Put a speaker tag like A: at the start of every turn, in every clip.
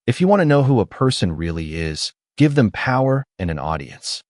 A: If you want to know who a person really is, give them power and an audience.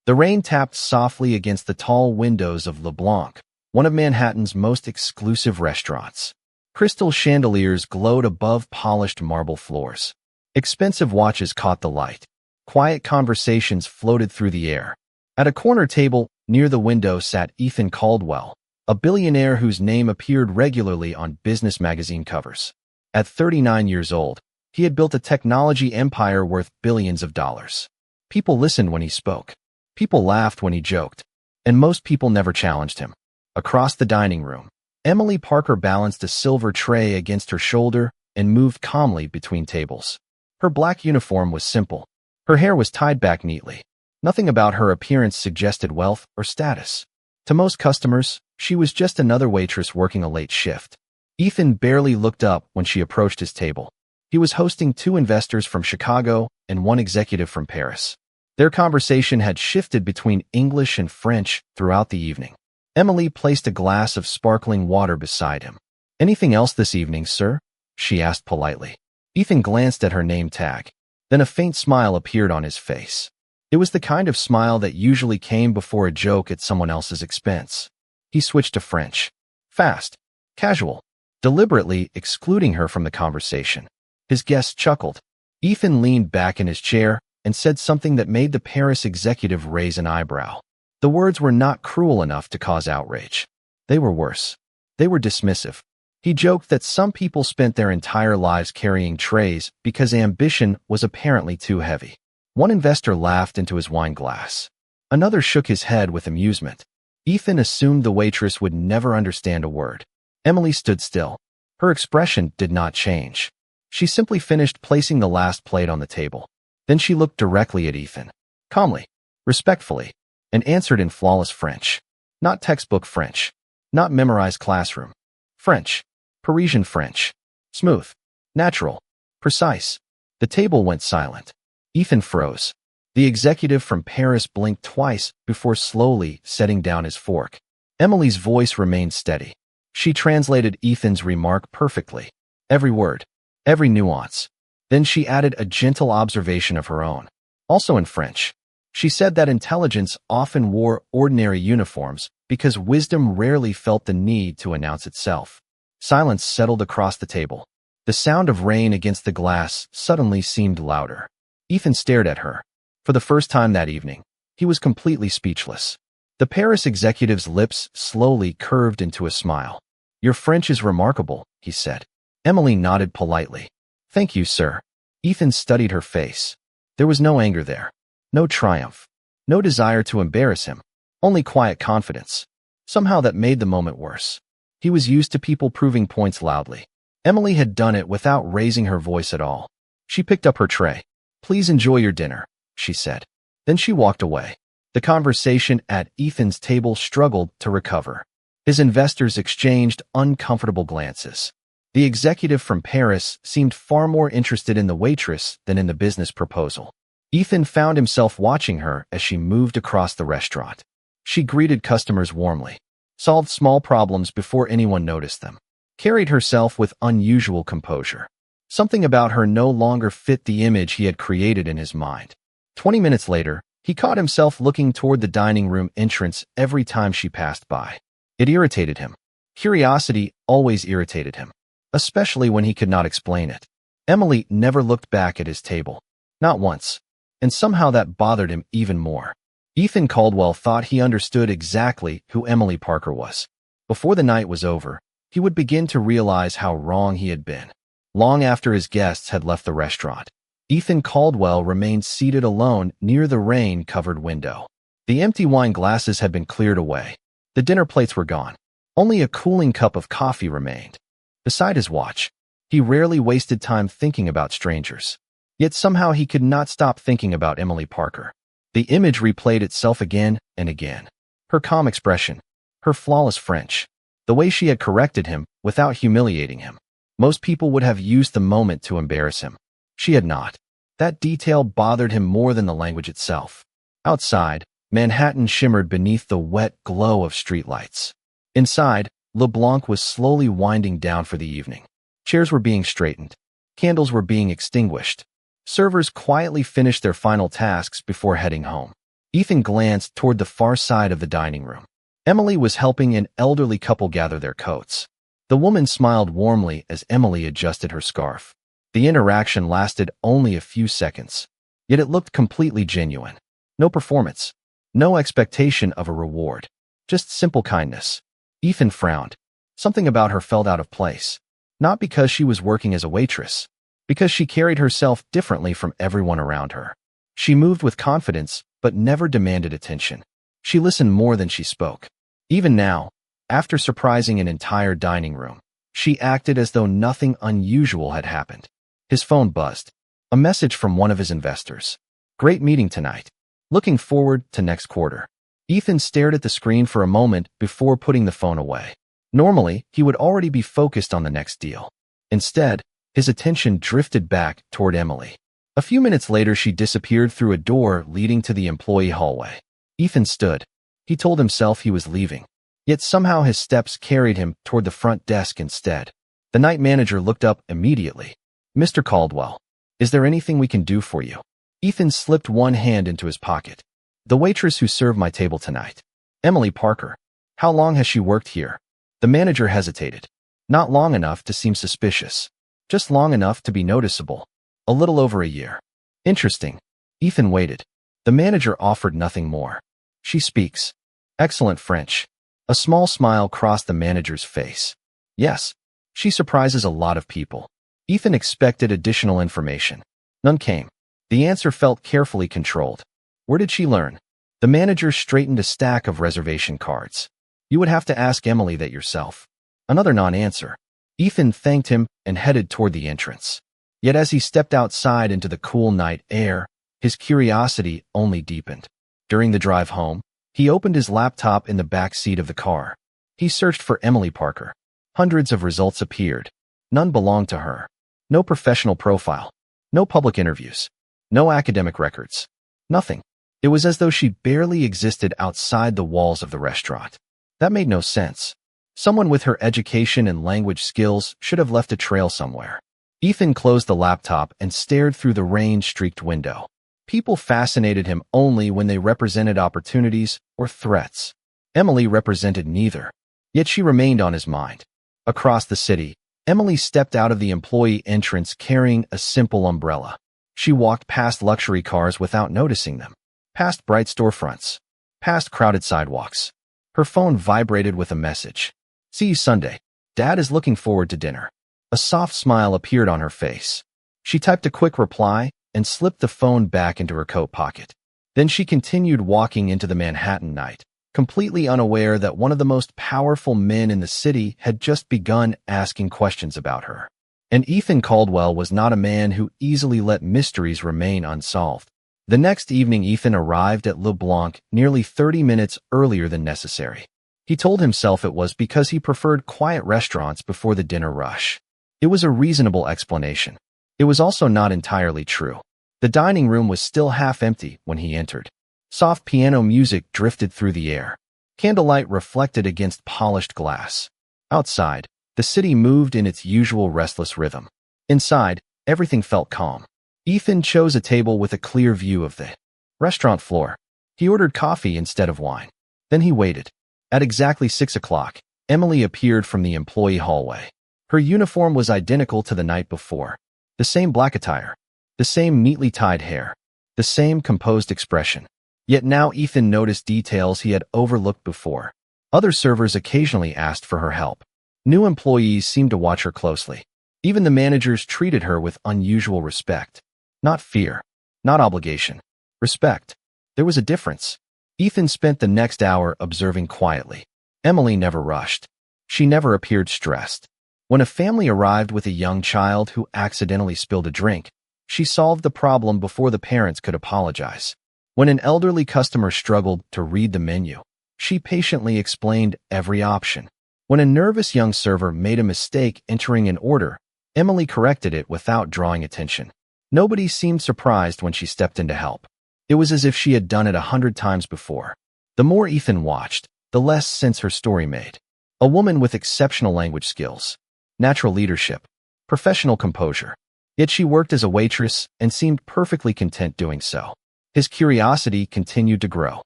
A: The rain tapped softly against the tall windows of LeBlanc, one of Manhattan's most exclusive restaurants. Crystal chandeliers glowed above polished marble floors. Expensive watches caught the light. Quiet conversations floated through the air. At a corner table near the window sat Ethan Caldwell, a billionaire whose name appeared regularly on business magazine covers. At 39 years old, he had built a technology empire worth billions of dollars. People listened when he spoke. People laughed when he joked. And most people never challenged him. Across the dining room, Emily Parker balanced a silver tray against her shoulder and moved calmly between tables. Her black uniform was simple. Her hair was tied back neatly. Nothing about her appearance suggested wealth or status. To most customers, she was just another waitress working a late shift. Ethan barely looked up when she approached his table. He was hosting 2 investors from Chicago and 1 executive from Paris. Their conversation had shifted between English and French throughout the evening. Emily placed a glass of sparkling water beside him. "Anything else this evening, sir?" she asked politely. Ethan glanced at her name tag. Then a faint smile appeared on his face. It was the kind of smile that usually came before a joke at someone else's expense. He switched to French. Fast, casual, deliberately excluding her from the conversation. His guest chuckled. Ethan leaned back in his chair and said something that made the Paris executive raise an eyebrow. The words were not cruel enough to cause outrage. They were worse. They were dismissive. He joked that some people spent their entire lives carrying trays because ambition was apparently too heavy. One investor laughed into his wine glass. Another shook his head with amusement. Ethan assumed the waitress would never understand a word. Emily stood still. Her expression did not change. She simply finished placing the last plate on the table. Then she looked directly at Ethan, calmly, respectfully, and answered in flawless French. Not textbook French. Not memorized classroom. French. Parisian French. Smooth. Natural. Precise. The table went silent. Ethan froze. The executive from Paris blinked twice before slowly setting down his fork. Emily's voice remained steady. She translated Ethan's remark perfectly. Every word. Every nuance. Then she added a gentle observation of her own. Also in French. She said that intelligence often wore ordinary uniforms because wisdom rarely felt the need to announce itself. Silence settled across the table. The sound of rain against the glass suddenly seemed louder. Ethan stared at her. For the first time that evening, he was completely speechless. The Paris executive's lips slowly curved into a smile. "Your French is remarkable," he said. Emily nodded politely. "Thank you, sir." Ethan studied her face. There was no anger there. No triumph. No desire to embarrass him. Only quiet confidence. Somehow that made the moment worse. He was used to people proving points loudly. Emily had done it without raising her voice at all. She picked up her tray. "Please enjoy your dinner," she said. Then she walked away. The conversation at Ethan's table struggled to recover. His investors exchanged uncomfortable glances. The executive from Paris seemed far more interested in the waitress than in the business proposal. Ethan found himself watching her as she moved across the restaurant. She greeted customers warmly, solved small problems before anyone noticed them, carried herself with unusual composure. Something about her no longer fit the image he had created in his mind. 20 minutes later, he caught himself looking toward the dining room entrance every time she passed by. It irritated him. Curiosity always irritated him, especially when he could not explain it. Emily never looked back at his table. Not once. And somehow that bothered him even more. Ethan Caldwell thought he understood exactly who Emily Parker was. Before the night was over, he would begin to realize how wrong he had been. Long after his guests had left the restaurant, Ethan Caldwell remained seated alone near the rain-covered window. The empty wine glasses had been cleared away. The dinner plates were gone. Only a cooling cup of coffee remained. Beside his watch, he rarely wasted time thinking about strangers. Yet somehow he could not stop thinking about Emily Parker. The image replayed itself again and again. Her calm expression, her flawless French, the way she had corrected him without humiliating him. Most people would have used the moment to embarrass him. She had not. That detail bothered him more than the language itself. Outside, Manhattan shimmered beneath the wet glow of streetlights. Inside, LeBlanc was slowly winding down for the evening. Chairs were being straightened. Candles were being extinguished. Servers quietly finished their final tasks before heading home. Ethan glanced toward the far side of the dining room. Emily was helping an elderly couple gather their coats. The woman smiled warmly as Emily adjusted her scarf. The interaction lasted only a few seconds, yet it looked completely genuine. No performance, no expectation of a reward, just simple kindness. Ethan frowned. Something about her felt out of place. Not because she was working as a waitress, because she carried herself differently from everyone around her. She moved with confidence, but never demanded attention. She listened more than she spoke. Even now, after surprising an entire dining room, she acted as though nothing unusual had happened. His phone buzzed. A message from one of his investors. Great meeting tonight. Looking forward to next quarter. Ethan stared at the screen for a moment before putting the phone away. Normally, he would already be focused on the next deal. Instead, his attention drifted back toward Emily. A few minutes later, she disappeared through a door leading to the employee hallway. Ethan stood. He told himself he was leaving. Yet somehow his steps carried him toward the front desk instead. The night manager looked up immediately. Mr. Caldwell, is there anything we can do for you? Ethan slipped one hand into his pocket. The waitress who served my table tonight. Emily Parker. How long has she worked here? The manager hesitated. Not long enough to seem suspicious. Just long enough to be noticeable. A little over a year. Interesting. Ethan waited. The manager offered nothing more. She speaks excellent French. A small smile crossed the manager's face. Yes, she surprises a lot of people. Ethan expected additional information. None came. The answer felt carefully controlled. Where did she learn? The manager straightened a stack of reservation cards. You would have to ask Emily that yourself. Another non-answer. Ethan thanked him and headed toward the entrance. Yet as he stepped outside into the cool night air, his curiosity only deepened. During the drive home, he opened his laptop in the back seat of the car. He searched for Emily Parker. Hundreds of results appeared. None belonged to her. No professional profile. No public interviews. No academic records. Nothing. It was as though she barely existed outside the walls of the restaurant. That made no sense. Someone with her education and language skills should have left a trail somewhere. Ethan closed the laptop and stared through the rain-streaked window. People fascinated him only when they represented opportunities or threats. Emily represented neither, yet she remained on his mind. Across the city, Emily stepped out of the employee entrance carrying a simple umbrella. She walked past luxury cars without noticing them, past bright storefronts, past crowded sidewalks. Her phone vibrated with a message. See you Sunday. Dad is looking forward to dinner. A soft smile appeared on her face. She typed a quick reply and slipped the phone back into her coat pocket. Then she continued walking into the Manhattan night, completely unaware that one of the most powerful men in the city had just begun asking questions about her. And Ethan Caldwell was not a man who easily let mysteries remain unsolved. The next evening, Ethan arrived at Le Blanc nearly 30 minutes earlier than necessary. He told himself it was because he preferred quiet restaurants before the dinner rush. It was a reasonable explanation. It was also not entirely true. The dining room was still half empty when he entered. Soft piano music drifted through the air. Candlelight reflected against polished glass. Outside, the city moved in its usual restless rhythm. Inside, everything felt calm. Ethan chose a table with a clear view of the restaurant floor. He ordered coffee instead of wine. Then he waited. At exactly 6 o'clock, Emily appeared from the employee hallway. Her uniform was identical to the night before. The same black attire. The same neatly tied hair. The same composed expression. Yet now Ethan noticed details he had overlooked before. Other servers occasionally asked for her help. New employees seemed to watch her closely. Even the managers treated her with unusual respect. Not fear. Not obligation. Respect. There was a difference. Ethan spent the next hour observing quietly. Emily never rushed. She never appeared stressed. When a family arrived with a young child who accidentally spilled a drink, she solved the problem before the parents could apologize. When an elderly customer struggled to read the menu, she patiently explained every option. When a nervous young server made a mistake entering an order, Emily corrected it without drawing attention. Nobody seemed surprised when she stepped in to help. It was as if she had done it 100 times before. The more Ethan watched, the less sense her story made. A woman with exceptional language skills, natural leadership, professional composure. Yet she worked as a waitress and seemed perfectly content doing so. His curiosity continued to grow.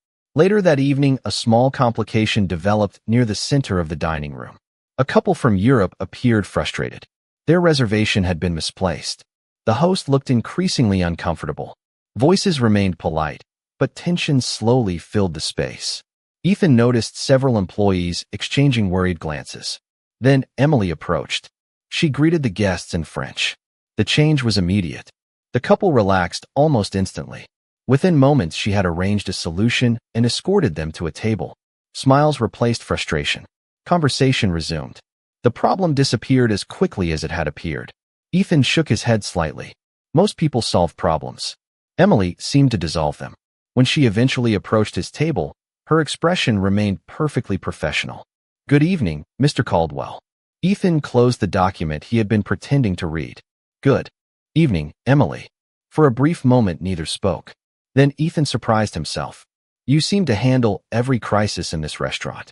A: Later that evening, a small complication developed near the center of the dining room. A couple from Europe appeared frustrated. Their reservation had been misplaced. The host looked increasingly uncomfortable. Voices remained polite, but tension slowly filled the space. Ethan noticed several employees exchanging worried glances. Then Emily approached. She greeted the guests in French. The change was immediate. The couple relaxed almost instantly. Within moments, she had arranged a solution and escorted them to a table. Smiles replaced frustration. Conversation resumed. The problem disappeared as quickly as it had appeared. Ethan shook his head slightly. Most people solve problems. Emily seemed to dissolve them. When she eventually approached his table, her expression remained perfectly professional. "Good evening, Mr. Caldwell." Ethan closed the document he had been pretending to read. "Good evening, Emily." For a brief moment, neither spoke. Then Ethan surprised himself. "You seem to handle every crisis in this restaurant."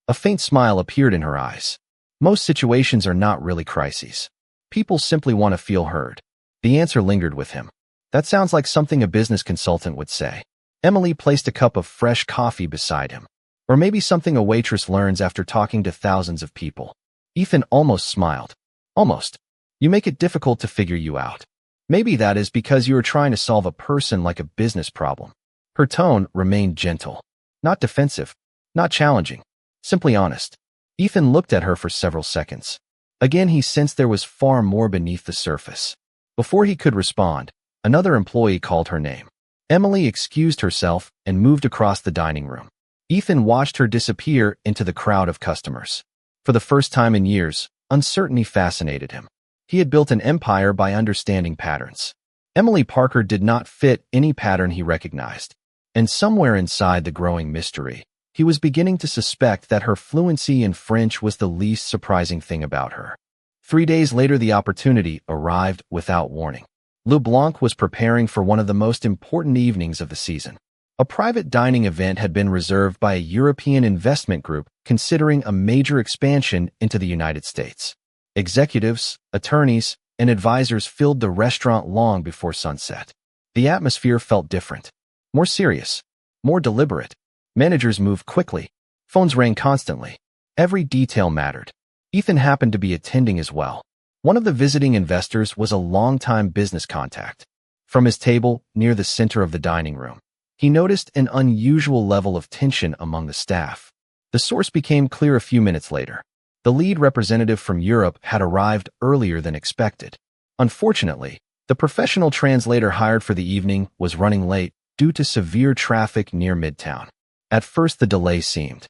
A: A faint smile appeared in her eyes. "Most situations are not really crises. People simply want to feel heard." The answer lingered with him. "That sounds like something a business consultant would say." Emily placed a cup of fresh coffee beside him. "Or maybe something a waitress learns after talking to thousands of people." Ethan almost smiled. "Almost. You make it difficult to figure you out. Maybe that is because you are trying to solve a person like a business problem." Her tone remained gentle. Not defensive, not challenging, simply honest. Ethan looked at her for several seconds. Again, he sensed there was far more beneath the surface. Before he could respond, another employee called her name. Emily excused herself and moved across the dining room. Ethan watched her disappear into the crowd of customers. For the first time in years, uncertainty fascinated him. He had built an empire by understanding patterns. Emily Parker did not fit any pattern he recognized. And somewhere inside the growing mystery, he was beginning to suspect that her fluency in French was the least surprising thing about her. 3 days later, the opportunity arrived without warning. LeBlanc was preparing for one of the most important evenings of the season. A private dining event had been reserved by a European investment group considering a major expansion into the United States. Executives, attorneys, and advisors filled the restaurant long before sunset. The atmosphere felt different, more serious, more deliberate. Managers moved quickly. Phones rang constantly. Every detail mattered. Ethan happened to be attending as well. One of the visiting investors was a longtime business contact. From his table near the center of the dining room, he noticed an unusual level of tension among the staff. The source became clear a few minutes later. The lead representative from Europe had arrived earlier than expected. Unfortunately, the professional translator hired for the evening was running late due to severe traffic near Midtown. At first, the delay seemed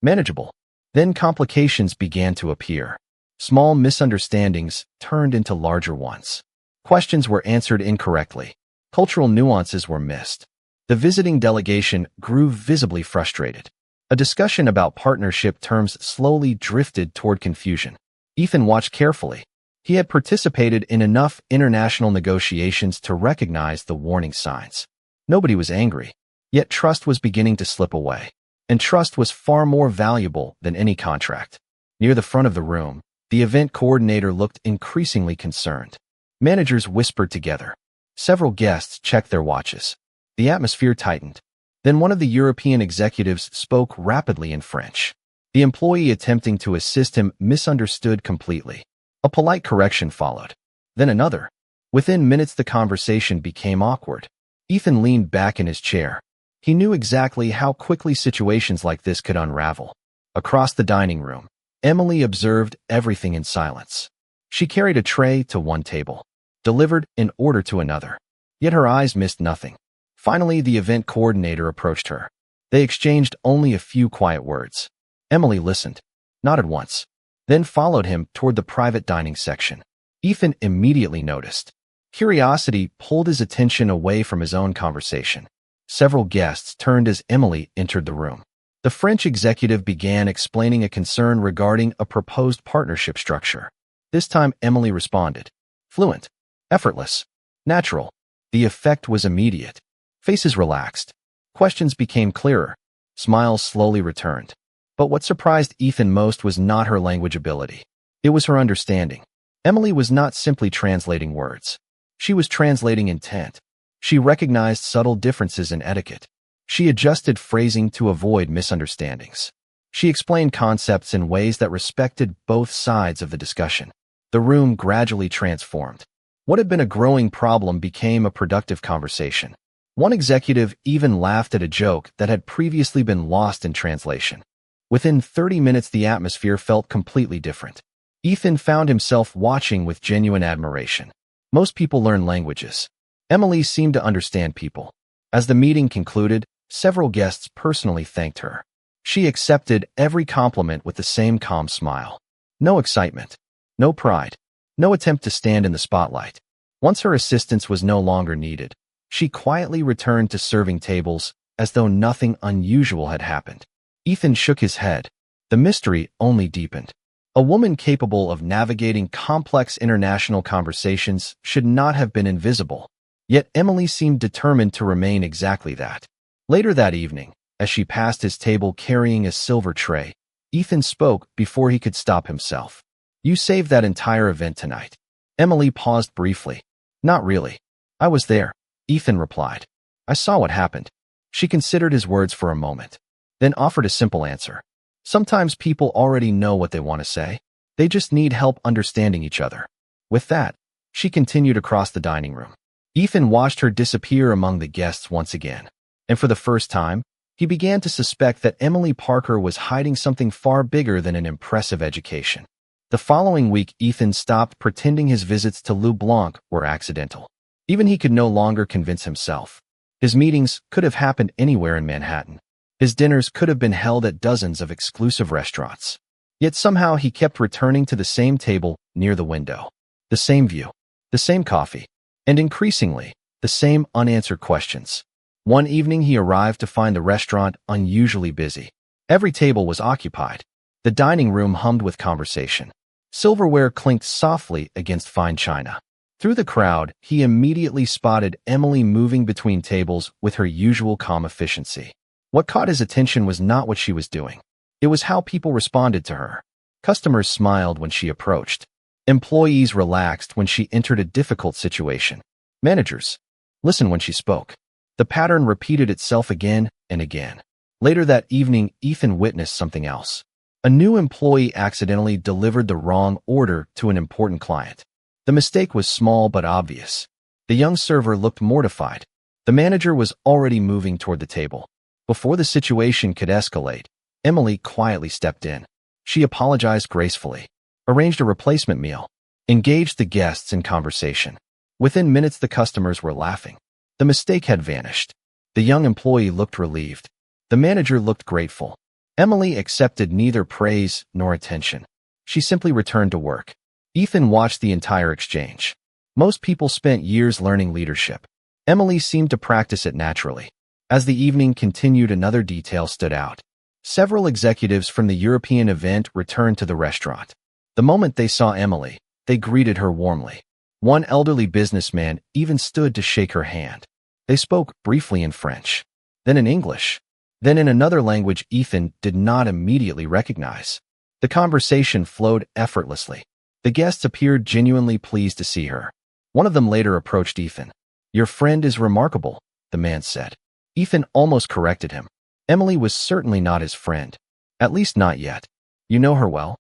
A: manageable. Then complications began to appear. Small misunderstandings turned into larger ones. Questions were answered incorrectly. Cultural nuances were missed. The visiting delegation grew visibly frustrated. A discussion about partnership terms slowly drifted toward confusion. Ethan watched carefully. He had participated in enough international negotiations to recognize the warning signs. Nobody was angry, yet trust was beginning to slip away. And trust was far more valuable than any contract. Near the front of the room, the event coordinator looked increasingly concerned. Managers whispered together. Several guests checked their watches. The atmosphere tightened. Then one of the European executives spoke rapidly in French. The employee attempting to assist him misunderstood completely. A polite correction followed. Then another. Within minutes, the conversation became awkward. Ethan leaned back in his chair. He knew exactly how quickly situations like this could unravel. Across the dining room, Emily observed everything in silence. She carried a tray to one table, delivered an order to another. Yet her eyes missed nothing. Finally, the event coordinator approached her. They exchanged only a few quiet words. Emily listened, nodded once, then followed him toward the private dining section. Ethan immediately noticed. Curiosity pulled his attention away from his own conversation. Several guests turned as Emily entered the room. The French executive began explaining a concern regarding a proposed partnership structure. This time, Emily responded. Fluent, effortless, natural. The effect was immediate. Faces relaxed. Questions became clearer. Smiles slowly returned. But what surprised Ethan most was not her language ability. It was her understanding. Emily was not simply translating words. She was translating intent. She recognized subtle differences in etiquette. She adjusted phrasing to avoid misunderstandings. She explained concepts in ways that respected both sides of the discussion. The room gradually transformed. What had been a growing problem became a productive conversation. One executive even laughed at a joke that had previously been lost in translation. Within 30 minutes, the atmosphere felt completely different. Ethan found himself watching with genuine admiration. Most people learn languages. Emily seemed to understand people. As the meeting concluded, several guests personally thanked her. She accepted every compliment with the same calm smile. No excitement. No pride. No attempt to stand in the spotlight. Once her assistance was no longer needed, she quietly returned to serving tables as though nothing unusual had happened. Ethan shook his head. The mystery only deepened. A woman capable of navigating complex international conversations should not have been invisible. Yet Emily seemed determined to remain exactly that. Later that evening, as she passed his table carrying a silver tray, Ethan spoke before he could stop himself. "You saved that entire event tonight." Emily paused briefly. "Not really. I was there," Ethan replied. "I saw what happened." She considered his words for a moment, then offered a simple answer. "Sometimes people already know what they want to say. They just need help understanding each other." With that, she continued across the dining room. Ethan watched her disappear among the guests once again, and for the first time, he began to suspect that Emily Parker was hiding something far bigger than an impressive education. The following week, Ethan stopped pretending his visits to Le Blanc were accidental. Even he could no longer convince himself. His meetings could have happened anywhere in Manhattan. His dinners could have been held at dozens of exclusive restaurants. Yet somehow he kept returning to the same table near the window. The same view, the same coffee, and increasingly, the same unanswered questions. One evening he arrived to find the restaurant unusually busy. Every table was occupied. The dining room hummed with conversation. Silverware clinked softly against fine china. Through the crowd, he immediately spotted Emily moving between tables with her usual calm efficiency. What caught his attention was not what she was doing. It was how people responded to her. Customers smiled when she approached. Employees relaxed when she entered a difficult situation. Managers listened when she spoke. The pattern repeated itself again and again. Later that evening, Ethan witnessed something else. A new employee accidentally delivered the wrong order to an important client. The mistake was small but obvious. The young server looked mortified. The manager was already moving toward the table. Before the situation could escalate, Emily quietly stepped in. She apologized gracefully, arranged a replacement meal, engaged the guests in conversation. Within minutes, the customers were laughing. The mistake had vanished. The young employee looked relieved. The manager looked grateful. Emily accepted neither praise nor attention. She simply returned to work. Ethan watched the entire exchange. Most people spent years learning leadership. Emily seemed to practice it naturally. As the evening continued, another detail stood out. Several executives from the European event returned to the restaurant. The moment they saw Emily, they greeted her warmly. One elderly businessman even stood to shake her hand. They spoke briefly in French, then in English, then in another language Ethan did not immediately recognize. The conversation flowed effortlessly. The guests appeared genuinely pleased to see her. One of them later approached Ethan. "Your friend is remarkable," the man said. Ethan almost corrected him. Emily was certainly not his friend. At least not yet. "You know her well?"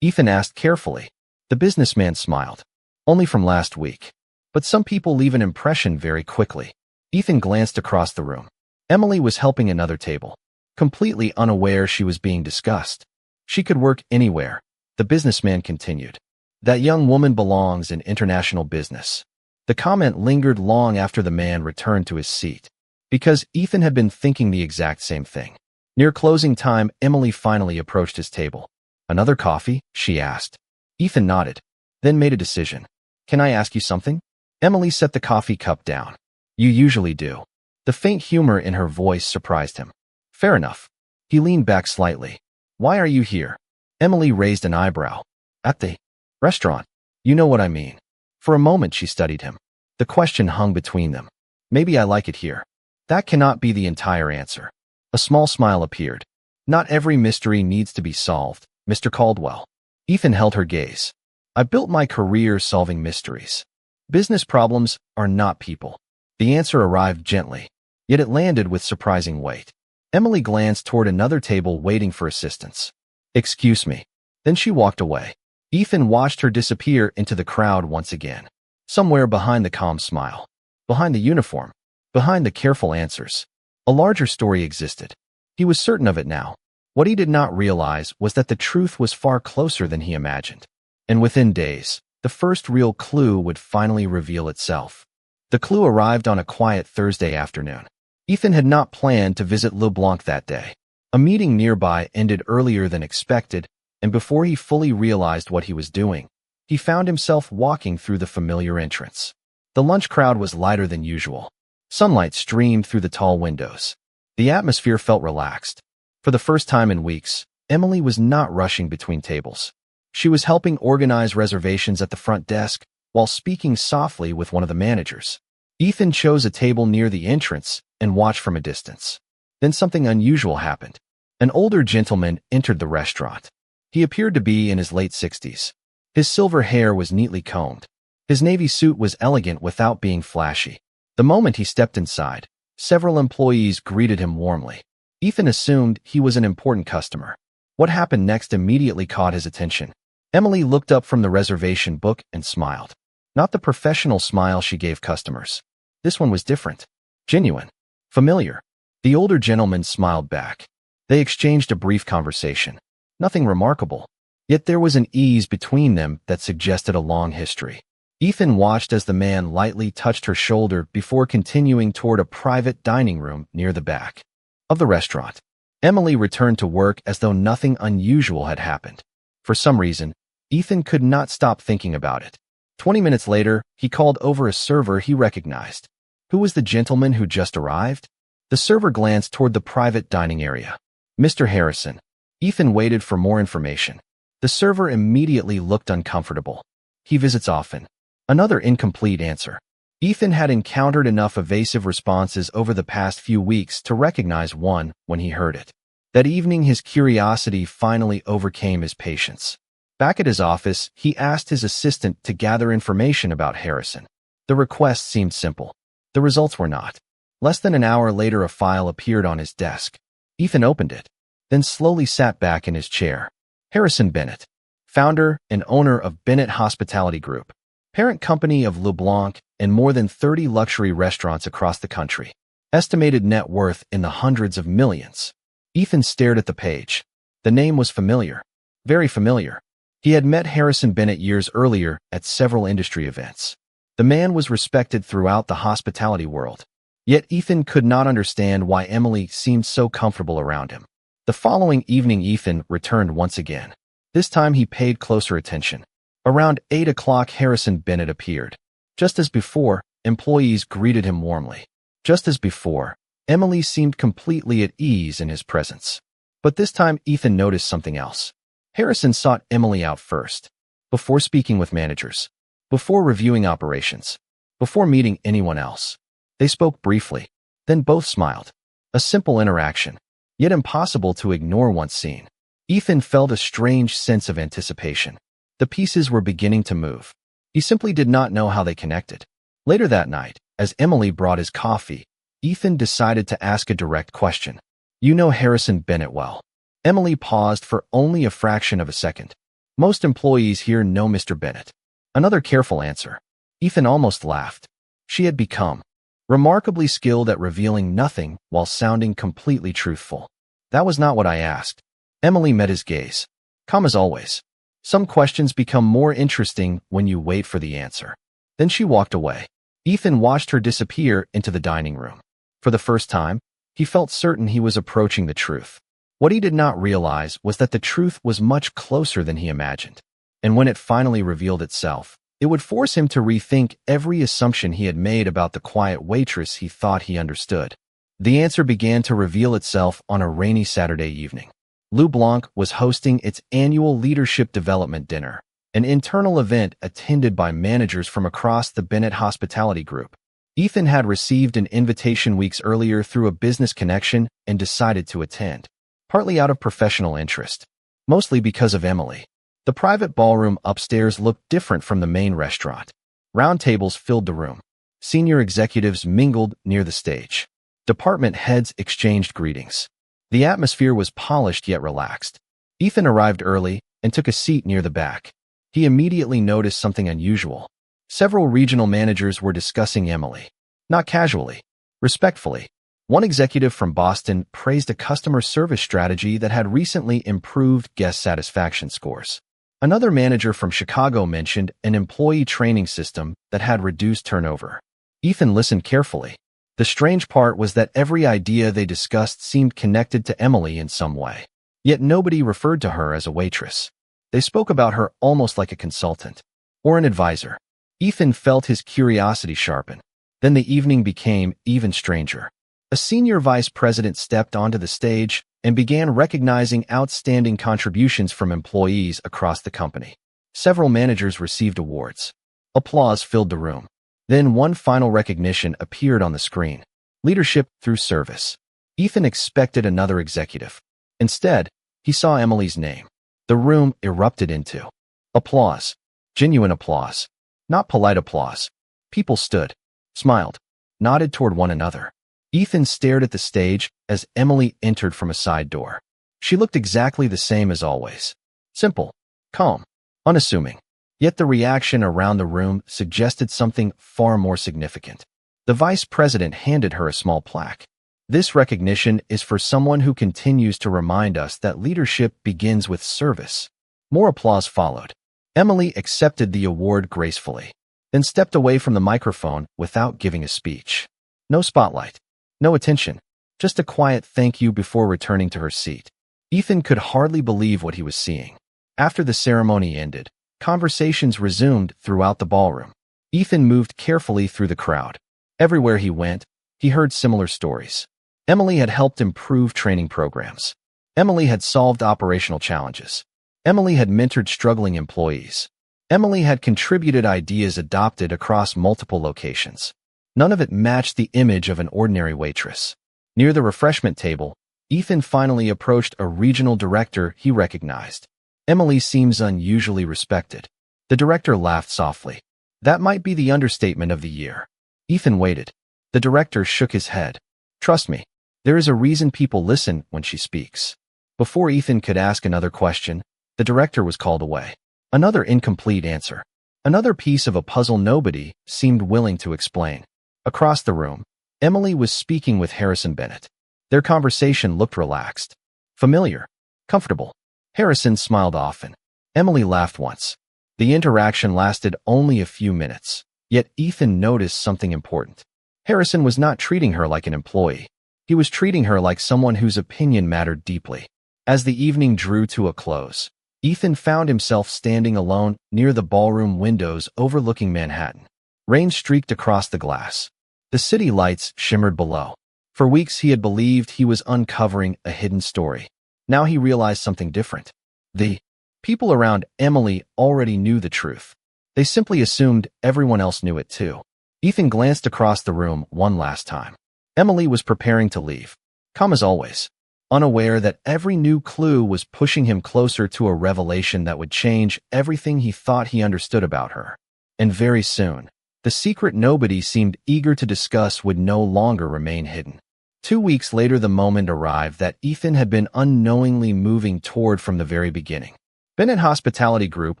A: Ethan asked carefully. The businessman smiled. "Only from last week. But some people leave an impression very quickly." Ethan glanced across the room. Emily was helping another table, completely unaware she was being discussed. "She could work anywhere," the businessman continued. "That young woman belongs in international business." The comment lingered long after the man returned to his seat, because Ethan had been thinking the exact same thing. Near closing time, Emily finally approached his table. "Another coffee?" she asked. Ethan nodded, then made a decision. "Can I ask you something?" Emily set the coffee cup down. "You usually do." The faint humor in her voice surprised him. "Fair enough." He leaned back slightly. "Why are you here?" Emily raised an eyebrow. "At the restaurant. You know what I mean." For a moment she studied him. The question hung between them. "Maybe I like it here." "That cannot be the entire answer." A small smile appeared. "Not every mystery needs to be solved, Mr. Caldwell." Ethan held her gaze. "I built my career solving mysteries. Business problems are not people. The answer arrived gently, yet it landed with surprising weight. Emily glanced toward another table waiting for assistance. "Excuse me." Then she walked away. Ethan watched her disappear into the crowd once again. Somewhere behind the calm smile, behind the uniform, behind the careful answers, a larger story existed. He was certain of it now. What he did not realize was that the truth was far closer than he imagined. And within days, the first real clue would finally reveal itself. The clue arrived on a quiet Thursday afternoon. Ethan had not planned to visit LeBlanc that day. A meeting nearby ended earlier than expected, and before he fully realized what he was doing, he found himself walking through the familiar entrance. The lunch crowd was lighter than usual. Sunlight streamed through the tall windows. The atmosphere felt relaxed. For the first time in weeks, Emily was not rushing between tables. She was helping organize reservations at the front desk while speaking softly with one of the managers. Ethan chose a table near the entrance and watched from a distance. Then something unusual happened. An older gentleman entered the restaurant. He appeared to be in his late 60s. His silver hair was neatly combed. His navy suit was elegant without being flashy. The moment he stepped inside, several employees greeted him warmly. Ethan assumed he was an important customer. What happened next immediately caught his attention. Emily looked up from the reservation book and smiled. Not the professional smile she gave customers. This one was different. Genuine. Familiar. The older gentleman smiled back. They exchanged a brief conversation. Nothing remarkable. Yet there was an ease between them that suggested a long history. Ethan watched as the man lightly touched her shoulder before continuing toward a private dining room near the back of the restaurant. Emily returned to work as though nothing unusual had happened. For some reason, Ethan could not stop thinking about it. 20 minutes later, he called over a server he recognized. Who was the gentleman who just arrived? The server glanced toward the private dining area. Mr. Harrison. Ethan waited for more information. The server immediately looked uncomfortable. He visits often. Another incomplete answer. Ethan had encountered enough evasive responses over the past few weeks to recognize one when he heard it. That evening, his curiosity finally overcame his patience. Back at his office, he asked his assistant to gather information about Harrison. The request seemed simple. The results were not. Less than an hour later, a file appeared on his desk. Ethan opened it, then slowly sat back in his chair. Harrison Bennett, founder and owner of Bennett Hospitality Group, parent company of LeBlanc and more than 30 luxury restaurants across the country. Estimated net worth in the hundreds of millions. Ethan stared at the page. The name was familiar. Very familiar. He had met Harrison Bennett years earlier at several industry events. The man was respected throughout the hospitality world. Yet Ethan could not understand why Emily seemed so comfortable around him. The following evening, Ethan returned once again. This time he paid closer attention. Around 8 o'clock, Harrison Bennett appeared. Just as before, employees greeted him warmly. Just as before, Emily seemed completely at ease in his presence. But this time, Ethan noticed something else. Harrison sought Emily out first. Before speaking with managers. Before reviewing operations. Before meeting anyone else. They spoke briefly. Then both smiled. A simple interaction, yet impossible to ignore once seen. Ethan felt a strange sense of anticipation. The pieces were beginning to move. He simply did not know how they connected. Later that night, as Emily brought his coffee, Ethan decided to ask a direct question. "You know Harrison Bennett well." Emily paused for only a fraction of a second. "Most employees here know Mr. Bennett." Another careful answer. Ethan almost laughed. She had become remarkably skilled at revealing nothing while sounding completely truthful. "That was not what I asked." Emily met his gaze. Calm as always. Some questions become more interesting when you wait for the answer. Then she walked away. Ethan watched her disappear into the dining room. For the first time, he felt certain he was approaching the truth. What he did not realize was that the truth was much closer than he imagined. And when it finally revealed itself, it would force him to rethink every assumption he had made about the quiet waitress he thought he understood. The answer began to reveal itself on a rainy Saturday evening. LeBlanc was hosting its annual leadership development dinner, an internal event attended by managers from across the Bennett Hospitality Group. Ethan had received an invitation weeks earlier through a business connection and decided to attend, partly out of professional interest, mostly because of Emily. The private ballroom upstairs looked different from the main restaurant. Round tables filled the room. Senior executives mingled near the stage. Department heads exchanged greetings. The atmosphere was polished yet relaxed. Ethan arrived early and took a seat near the back. He immediately noticed something unusual. Several regional managers were discussing Emily. Not casually, respectfully. One executive from Boston praised a customer service strategy that had recently improved guest satisfaction scores. Another manager from Chicago mentioned an employee training system that had reduced turnover. Ethan listened carefully. The strange part was that every idea they discussed seemed connected to Emily in some way. Yet nobody referred to her as a waitress. They spoke about her almost like a consultant or an advisor. Ethan felt his curiosity sharpen. Then the evening became even stranger. A senior vice president stepped onto the stage and began recognizing outstanding contributions from employees across the company. Several managers received awards. Applause filled the room. Then one final recognition appeared on the screen. Leadership through service. Ethan expected another executive. Instead, he saw Emily's name. The room erupted into applause. Genuine applause. Not polite applause. People stood, smiled, nodded toward one another. Ethan stared at the stage as Emily entered from a side door. She looked exactly the same as always. Simple, calm, unassuming. Yet the reaction around the room suggested something far more significant. The vice president handed her a small plaque. This recognition is for someone who continues to remind us that leadership begins with service. More applause followed. Emily accepted the award gracefully, then stepped away from the microphone without giving a speech. No spotlight. No attention, just a quiet thank you before returning to her seat. Ethan could hardly believe what he was seeing. After the ceremony ended, conversations resumed throughout the ballroom. Ethan moved carefully through the crowd. Everywhere he went, he heard similar stories. Emily had helped improve training programs. Emily had solved operational challenges. Emily had mentored struggling employees. Emily had contributed ideas adopted across multiple locations. None of it matched the image of an ordinary waitress. Near the refreshment table, Ethan finally approached a regional director he recognized. Emily seems unusually respected. The director laughed softly. That might be the understatement of the year. Ethan waited. The director shook his head. Trust me, there is a reason people listen when she speaks. Before Ethan could ask another question, the director was called away. Another incomplete answer. Another piece of a puzzle nobody seemed willing to explain. Across the room, Emily was speaking with Harrison Bennett. Their conversation looked relaxed, familiar, comfortable. Harrison smiled often. Emily laughed once. The interaction lasted only a few minutes, yet Ethan noticed something important. Harrison was not treating her like an employee. He was treating her like someone whose opinion mattered deeply. As the evening drew to a close, Ethan found himself standing alone near the ballroom windows overlooking Manhattan. Rain streaked across the glass. The city lights shimmered below. For weeks he had believed he was uncovering a hidden story. Now he realized something different. The people around Emily already knew the truth. They simply assumed everyone else knew it too. Ethan glanced across the room one last time. Emily was preparing to leave, calm as always, unaware that every new clue was pushing him closer to a revelation that would change everything he thought he understood about her. And very soon, the secret nobody seemed eager to discuss would no longer remain hidden. 2 weeks later, the moment arrived that Ethan had been unknowingly moving toward from the very beginning. Bennett Hospitality Group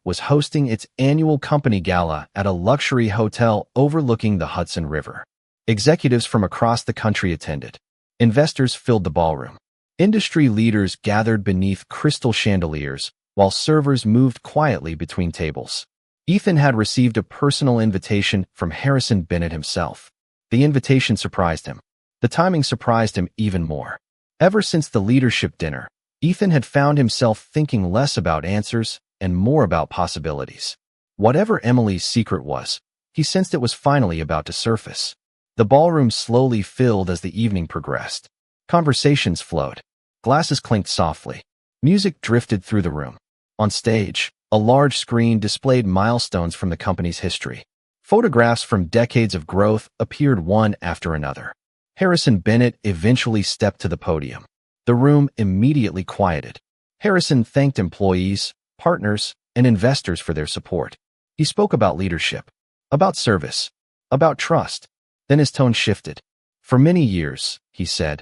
A: was hosting its annual company gala at a luxury hotel overlooking the Hudson River. Executives from across the country attended. Investors filled the ballroom. Industry leaders gathered beneath crystal chandeliers, while servers moved quietly between tables. Ethan had received a personal invitation from Harrison Bennett himself. The invitation surprised him. The timing surprised him even more. Ever since the leadership dinner, Ethan had found himself thinking less about answers and more about possibilities. Whatever Emily's secret was, he sensed it was finally about to surface. The ballroom slowly filled as the evening progressed. Conversations flowed. Glasses clinked softly. Music drifted through the room. On stage, a large screen displayed milestones from the company's history. Photographs from decades of growth appeared one after another. Harrison Bennett eventually stepped to the podium. The room immediately quieted. Harrison thanked employees, partners, and investors for their support. He spoke about leadership, about service, about trust. Then his tone shifted. For many years, he said,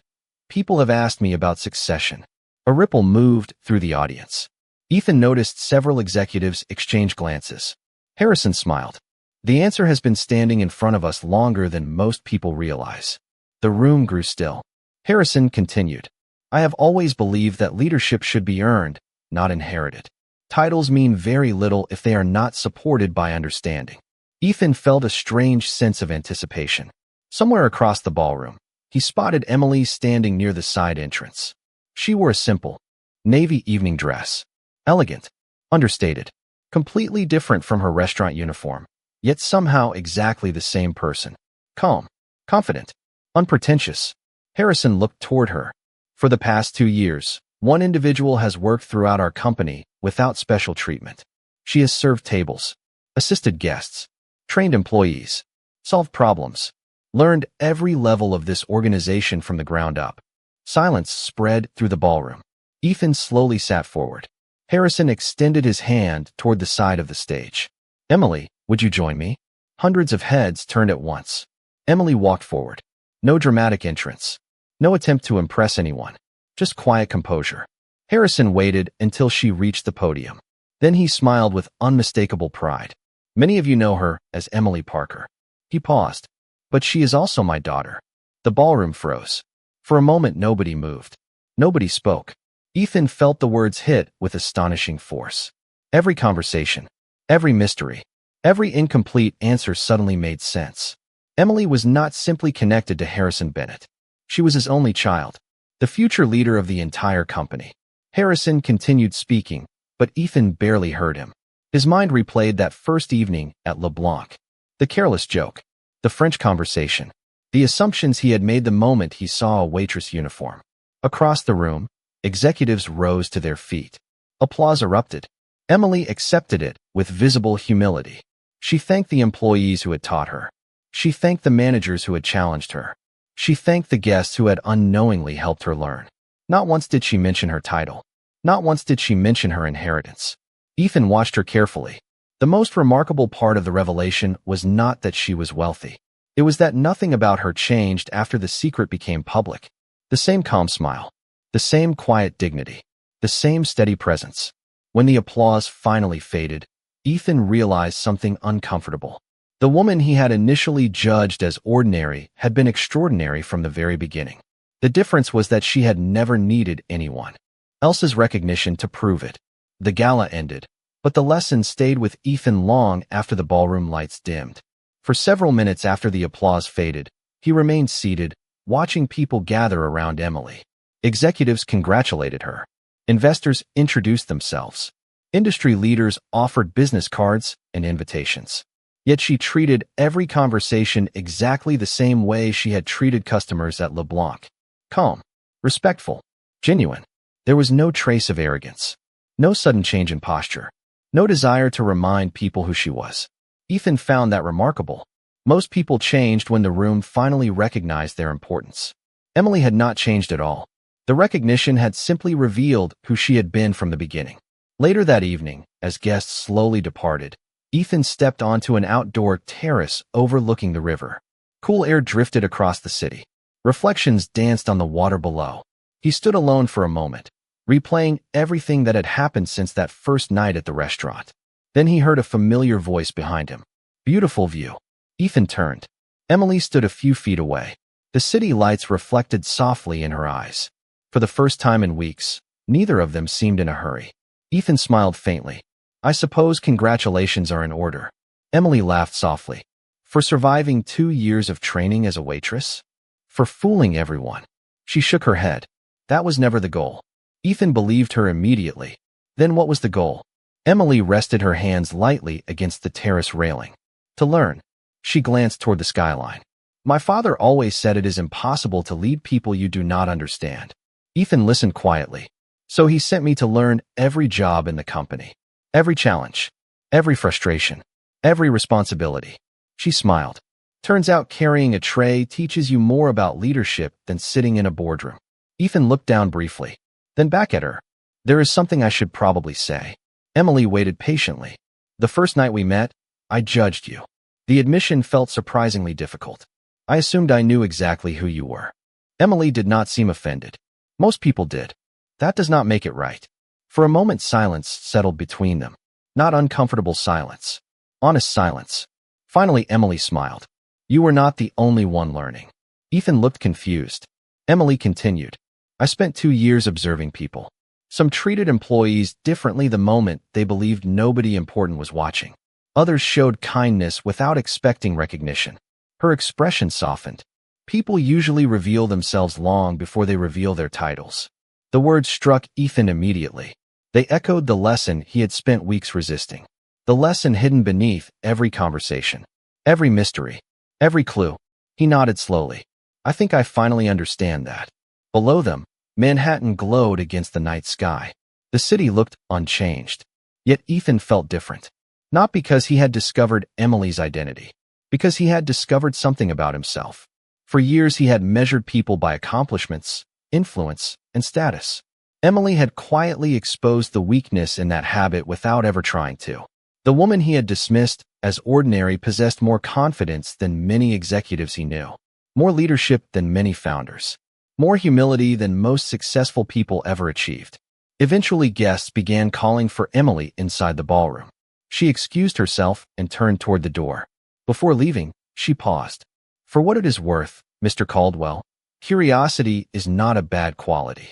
A: people have asked me about succession. A ripple moved through the audience. Ethan noticed several executives exchange glances. Harrison smiled. The answer has been standing in front of us longer than most people realize. The room grew still. Harrison continued. I have always believed that leadership should be earned, not inherited. Titles mean very little if they are not supported by understanding. Ethan felt a strange sense of anticipation. Somewhere across the ballroom, he spotted Emily standing near the side entrance. She wore a simple, navy evening dress. Elegant, understated, completely different from her restaurant uniform, yet somehow exactly the same person. Calm, confident, unpretentious. Harrison looked toward her. For the past 2 years, one individual has worked throughout our company without special treatment. She has served tables, assisted guests, trained employees, solved problems, learned every level of this organization from the ground up. Silence spread through the ballroom. Ethan slowly sat forward. Harrison extended his hand toward the side of the stage. Emily, would you join me? Hundreds of heads turned at once. Emily walked forward. No dramatic entrance. No attempt to impress anyone. Just quiet composure. Harrison waited until she reached the podium. Then he smiled with unmistakable pride. Many of you know her as Emily Parker. He paused. But she is also my daughter. The ballroom froze. For a moment, nobody moved. Nobody spoke. Ethan felt the words hit with astonishing force. Every conversation, every mystery, every incomplete answer suddenly made sense. Emily was not simply connected to Harrison Bennett. She was his only child, the future leader of the entire company. Harrison continued speaking, but Ethan barely heard him. His mind replayed that first evening at LeBlanc. The careless joke, the French conversation, the assumptions he had made the moment he saw a waitress uniform. Across the room, executives rose to their feet. Applause erupted. Emily accepted it with visible humility. She thanked the employees who had taught her. She thanked the managers who had challenged her. She thanked the guests who had unknowingly helped her learn. Not once did she mention her title. Not once did she mention her inheritance. Ethan watched her carefully. The most remarkable part of the revelation was not that she was wealthy. It was that nothing about her changed after the secret became public. The same calm smile. The same quiet dignity. The same steady presence. When the applause finally faded, Ethan realized something uncomfortable. The woman he had initially judged as ordinary had been extraordinary from the very beginning. The difference was that she had never needed anyone else's recognition to prove it. The gala ended, but the lesson stayed with Ethan long after the ballroom lights dimmed. For several minutes after the applause faded, he remained seated, watching people gather around Emily. Executives congratulated her. Investors introduced themselves. Industry leaders offered business cards and invitations. Yet she treated every conversation exactly the same way she had treated customers at LeBlanc. Calm, respectful, genuine. There was no trace of arrogance. No sudden change in posture. No desire to remind people who she was. Ethan found that remarkable. Most people changed when the room finally recognized their importance. Emily had not changed at all. The recognition had simply revealed who she had been from the beginning. Later that evening, as guests slowly departed, Ethan stepped onto an outdoor terrace overlooking the river. Cool air drifted across the city. Reflections danced on the water below. He stood alone for a moment, replaying everything that had happened since that first night at the restaurant. Then he heard a familiar voice behind him. Beautiful view. Ethan turned. Emily stood a few feet away. The city lights reflected softly in her eyes. For the first time in weeks, neither of them seemed in a hurry. Ethan smiled faintly. I suppose congratulations are in order. Emily laughed softly. For surviving 2 years of training as a waitress? For fooling everyone? She shook her head. That was never the goal. Ethan believed her immediately. Then what was the goal? Emily rested her hands lightly against the terrace railing. To learn. She glanced toward the skyline. My father always said it is impossible to lead people you do not understand. Ethan listened quietly. So he sent me to learn every job in the company. Every challenge. Every frustration. Every responsibility. She smiled. Turns out carrying a tray teaches you more about leadership than sitting in a boardroom. Ethan looked down briefly, then back at her. There is something I should probably say. Emily waited patiently. The first night we met, I judged you. The admission felt surprisingly difficult. I assumed I knew exactly who you were. Emily did not seem offended. Most people did. That does not make it right. For a moment, silence settled between them. Not uncomfortable silence. Honest silence. Finally, Emily smiled. You were not the only one learning. Ethan looked confused. Emily continued. I spent 2 years observing people. Some treated employees differently the moment they believed nobody important was watching. Others showed kindness without expecting recognition. Her expression softened. People usually reveal themselves long before they reveal their titles. The words struck Ethan immediately. They echoed the lesson he had spent weeks resisting. The lesson hidden beneath every conversation. Every mystery. Every clue. He nodded slowly. I think I finally understand that. Below them, Manhattan glowed against the night sky. The city looked unchanged. Yet Ethan felt different. Not because he had discovered Emily's identity. Because he had discovered something about himself. For years he had measured people by accomplishments, influence, and status. Emily had quietly exposed the weakness in that habit without ever trying to. The woman he had dismissed as ordinary possessed more confidence than many executives he knew. More leadership than many founders. More humility than most successful people ever achieved. Eventually, guests began calling for Emily inside the ballroom. She excused herself and turned toward the door. Before leaving, she paused. For what it is worth, Mr. Caldwell, curiosity is not a bad quality.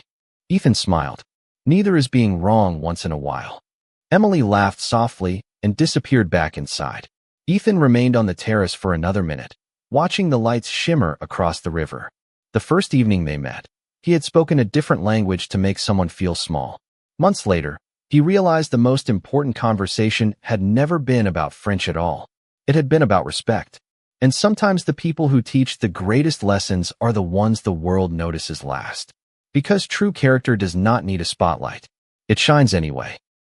A: Ethan smiled. Neither is being wrong once in a while. Emily laughed softly and disappeared back inside. Ethan remained on the terrace for another minute, watching the lights shimmer across the river. The first evening they met, he had spoken a different language to make someone feel small. Months later, he realized the most important conversation had never been about French at all. It had been about respect. And sometimes the people who teach the greatest lessons are the ones the world notices last. Because true character does not need a spotlight. It shines anyway.